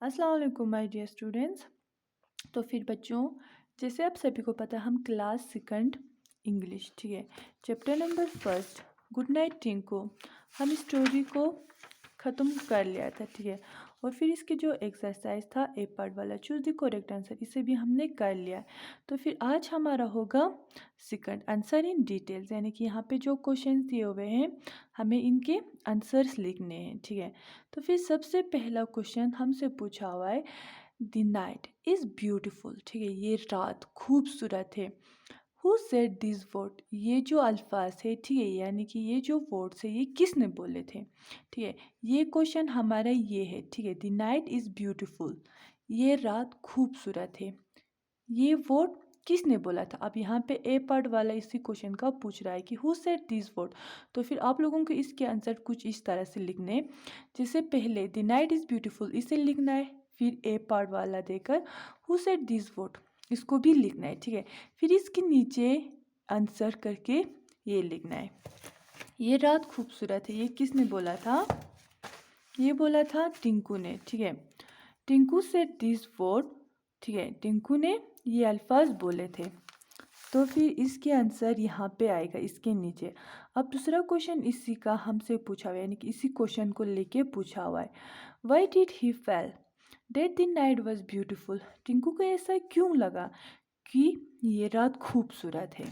अस्सलाम वालेकुम my dear students. तो फिर बच्चों, जैसे आप सभी को पता है हम क्लास सेकंड इंग्लिश, ठीक है, chapter number first good night Tinku, हम स्टोरी को ख़त्म कर लिया था, ठीक है। और फिर इसके जो एक्सरसाइज था ए पार्ट वाला चूज द करेक्ट आंसर, इसे भी हमने कर लिया है। तो फिर आज हमारा होगा सेकंड आंसर इन डिटेल्स, यानी कि यहाँ पे जो क्वेश्चन दिए हुए हैं हमें इनके आंसर्स लिखने हैं, ठीक है। तो फिर सबसे पहला क्वेश्चन हमसे पूछा हुआ है द नाइट इज़ ब्यूटिफुल, ठीक है, ये रात खूबसूरत है। हु सेड दिस वर्ड, ये जो अल्फाज है, ठीक है, यानी कि ये जो वर्ड्स है ये किसने बोले थे, ठीक है। ये क्वेश्चन हमारा ये है, ठीक है, द नाइट इज़ ब्यूटिफुल, ये रात खूबसूरत है, ये वर्ड किसने बोला था। अब यहाँ पे ए पार्ट वाला इसी क्वेश्चन का पूछ रहा है कि हु सेड दिस वर्ड। तो फिर आप लोगों को इसके आंसर कुछ इस तरह से लिखने हैं, जैसे पहले द नाइट इज़ ब्यूटीफुल इसे लिखना है, फिर ए पार्ट वाला देकर हु सेड दिस वर्ड इसको भी लिखना है, ठीक है। फिर इसके नीचे आंसर करके ये लिखना है, ये रात खूबसूरत है, ये किसने बोला था, ये बोला था टिंकू ने, ठीक है। टिंकू सेड दिस वर्ड, ठीक है, टिंकू ने ये अल्फाज बोले थे। तो फिर इसके आंसर यहाँ पे आएगा इसके नीचे। अब दूसरा क्वेश्चन इसी का हमसे पूछा हुआ है, यानी कि इसी क्वेश्चन को लेके पूछा हुआ है, why did he feel that the night was beautiful, Tinku को ऐसा क्यों लगा कि ये रात खूबसूरत है।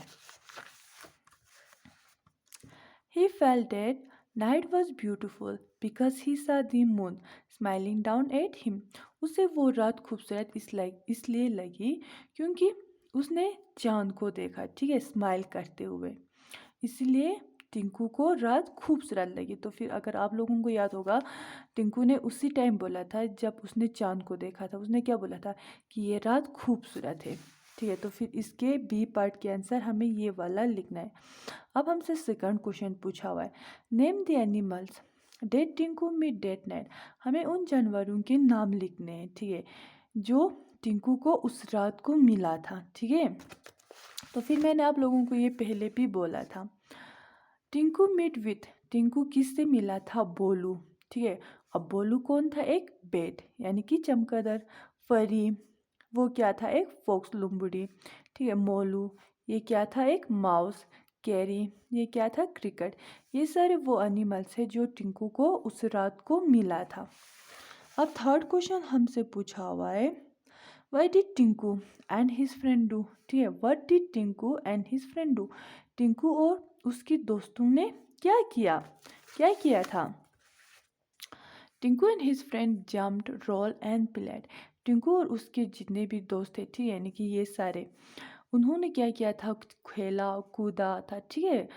He felt that night was beautiful because he saw the moon smiling down at him. उसे वो रात खूबसूरत इसलिए लगी क्योंकि उसने चांद को देखा, ठीक है, स्माइल करते हुए, इसलिए टिंकू को रात खूबसूरत लगी। तो फिर अगर आप लोगों को याद होगा, टिंकू ने उसी टाइम बोला था जब उसने चांद को देखा था, उसने क्या बोला था कि ये रात खूबसूरत है, ठीक है। तो फिर इसके बी पार्ट के आंसर हमें ये वाला लिखना है। अब हमसे सेकंड क्वेश्चन पूछा हुआ है, name the animals that Tinku meet that night, हमें उन जानवरों के नाम लिखने हैं, ठीक है, जो टिंकू को उस रात को मिला था, ठीक है। तो फिर मैंने आप लोगों को ये पहले भी बोला था, टिंकू मीट विथ, टिंकू किससे मिला था, बोलू, ठीक है। अब बोलू कौन था, एक बेट यानी कि चमगादड़, फरी वो क्या था, एक फोक्स लुम्बुडी, ठीक है, मोलू ये क्या था, एक माउस, कैरी ये क्या था, क्रिकेट, ये सारे वो एनिमल्स है जो टिंकू को उस रात को मिला था। अब थर्ड क्वेश्चन हमसे पूछा हुआ है, why did Tinku and his friend do, ठीक है, what did Tinku and his friend do, Tinku और उसके दोस्तों ने क्या किया था। Tinku and his friend jumped roll and played, Tinku और उसके जितने भी दोस्त थे, ठीक है, यानी कि ये सारे उन्होंने क्या किया था, खेला कूदा था, ठीक है,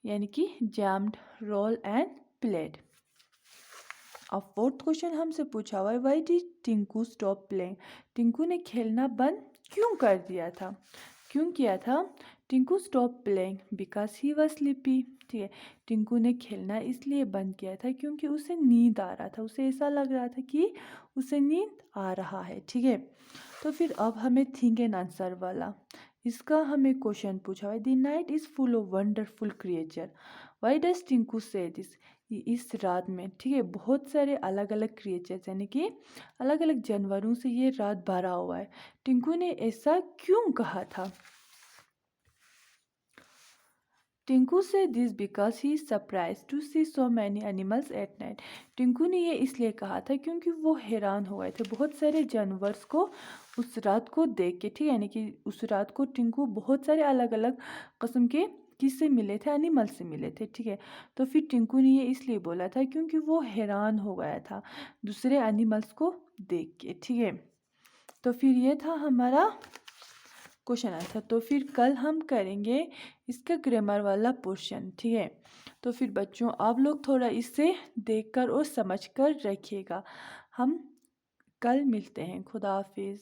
यानी कि जम्प्ड रोल एंड प्लेड। अब फोर्थ क्वेश्चन हमसे पूछा हुआ है, why did Tinku stop playing, Tinku ने खेलना बंद क्यों कर दिया था, क्यों किया था, Tinku stop playing because he was sleepy, ठीक है, टिंकू ने खेलना इसलिए बंद किया था क्योंकि उसे नींद आ रहा था, उसे ऐसा लग रहा था कि उसे नींद आ रहा है, ठीक है। तो फिर अब हमें थिंक एंड आंसर वाला, इसका हमें क्वेश्चन पूछा है, the night is full of wonderful creature, why does Tinku said this, इस रात में, ठीक है, बहुत सारे अलग अलग क्रिएचर्स यानी कि अलग अलग जानवरों से ये रात भरा हुआ है, टिंकू ने ऐसा क्यों कहा था। Tinku said this because he surprise to see so many animals at night, Tinku ने ये इसलिए कहा था क्योंकि वो हैरान हो गए थे बहुत सारे जानवर्स को उस रात को देख के, ठीक है, यानी कि उस रात को टिंकू बहुत सारे अलग अलग किस्म के किससे मिले थे, एनिमल से मिले थे, ठीक है। तो फिर टिंकू ने ये इसलिए बोला था क्योंकि वो हैरान हो गया था दूसरे एनिमल्स को देख के, ठीक है। तो फिर ये था हमारा क्वेश्चन आंसर। तो फिर कल हम करेंगे इसका ग्रामर वाला पोर्शन, ठीक है। तो फिर बच्चों आप लोग थोड़ा इसे देखकर और समझकर रखिएगा। हम कल मिलते हैं, खुदा हाफिज़।